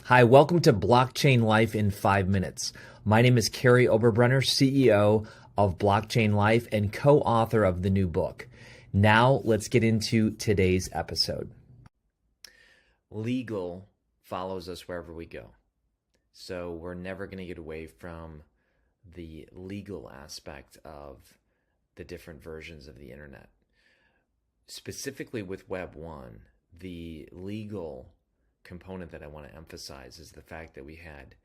Hi, welcome to Blockchain Life in 5 Minutes. My name is Kary Oberbrunner, CEO of Blockchain Life and co-author of the new book. Now, let's get into today's episode. Legal follows us wherever we go. So we're never going to get away from the legal aspect of the different versions of the internet. Specifically with Web 1, the legal component that I want to emphasize is the fact that we had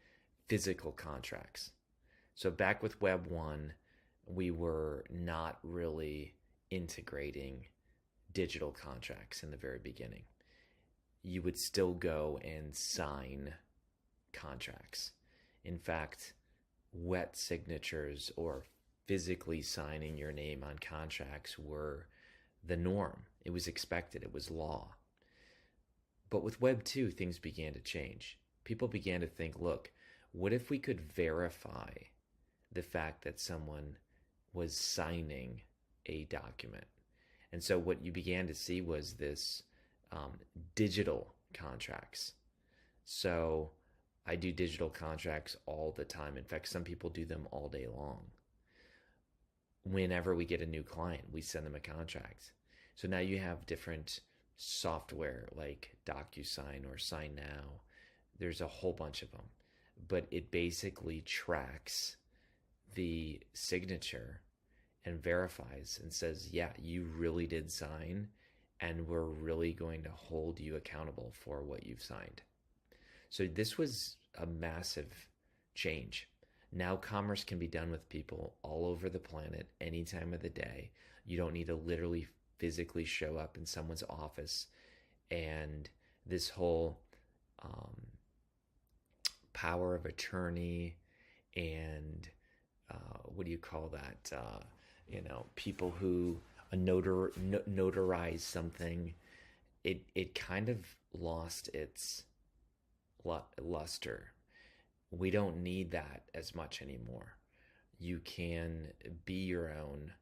physical contracts. So back with Web 1, we were not really integrating digital contracts in the very beginning. You would still go and sign contracts. In fact, wet signatures or physically signing your name on contracts were the norm. It was expected. It was law. But with Web 2, things began to change. People began to think, look, what if we could verify the fact that someone was signing a document? And so what you began to see was this digital contracts. So I do digital contracts all the time. In fact, some people do them all day long. Whenever we get a new client, we send them a contract. So now you have different software like DocuSign or Sign Now. There's a whole bunch of them, but it basically tracks the signature and verifies and says, yeah, you really did sign, and we're really going to hold you accountable for what you've signed. So this was a massive change. Now commerce can be done with people all over the planet, any time of the day. You don't need to literally physically show up in someone's office. And this whole power of attorney and what do you call that? People who notarize something, it kind of lost its luster. We don't need that as much anymore. You can be your own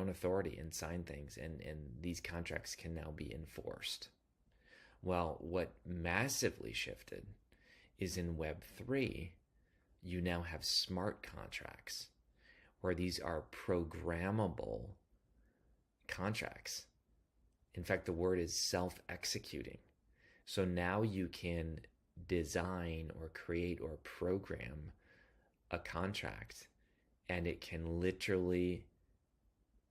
authority and sign things, and these contracts can now be enforced. Well, what massively shifted is in Web 3, you now have smart contracts, where these are programmable contracts. In fact, the word is self-executing. So now you can design or create or program a contract, and it can literally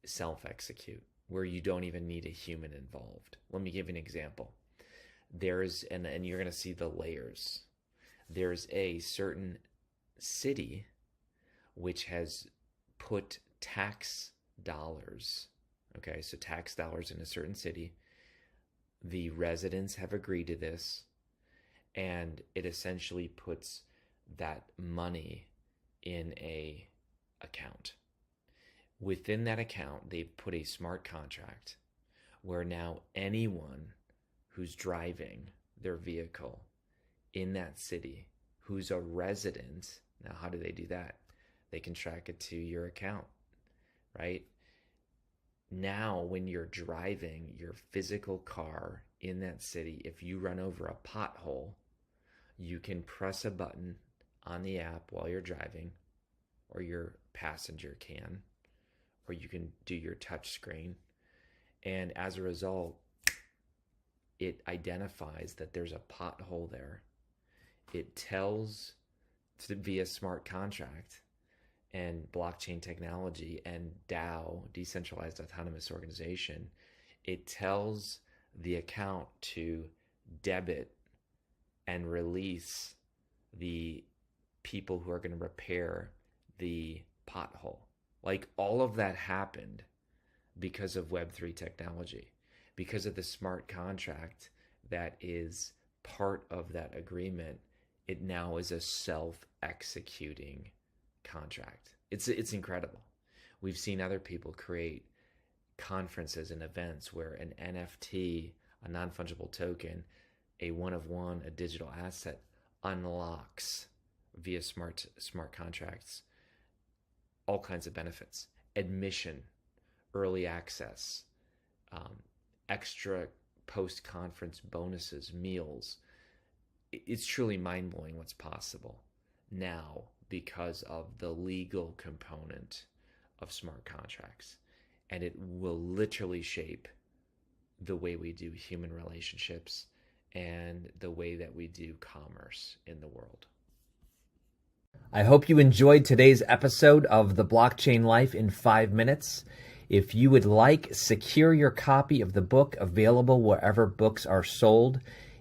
self-execute, where you don't even need a human involved. Let me give you an example. There's, and you're going to see the layers. There's a certain city which has put tax dollars, okay, so tax dollars in a certain city. The residents have agreed to this, and it essentially puts that money in a account. Within that account, they've put a smart contract where now anyone who's driving their vehicle in that city, who's a resident, now how do they do that? They can track it to your account, right? Now, when you're driving your physical car in that city, if you run over a pothole, you can press a button on the app while you're driving, or your passenger can, or you can do your touch screen. And as a result, it identifies that there's a pothole there. It tells via smart contract and blockchain technology and DAO, decentralized autonomous organization, it tells the account to debit and release the people who are going to repair the pothole. Like, all of that happened because of Web3 technology, because of the smart contract that is part of that agreement. It now is a self-executing contract. It's incredible. We've seen other people create conferences and events where an NFT, a non-fungible token, a one of one, a digital asset, unlocks via smart contracts all kinds of benefits: admission, early access, extra post-conference bonuses, meals. It's truly mind-blowing what's possible now because of the legal component of smart contracts. And it will literally shape the way we do human relationships and the way that we do commerce in the world. I hope you enjoyed today's episode of The Blockchain Life in 5 minutes. If you would like, secure your copy of the book, available wherever books are sold.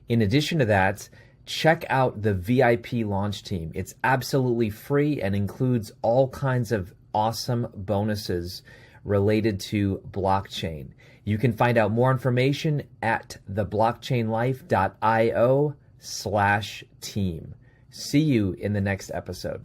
In addition to that, check out the VIP launch team. It's absolutely free and includes all kinds of awesome bonuses related to blockchain. You can find out more information at theblockchainlife.io/team. See you in the next episode.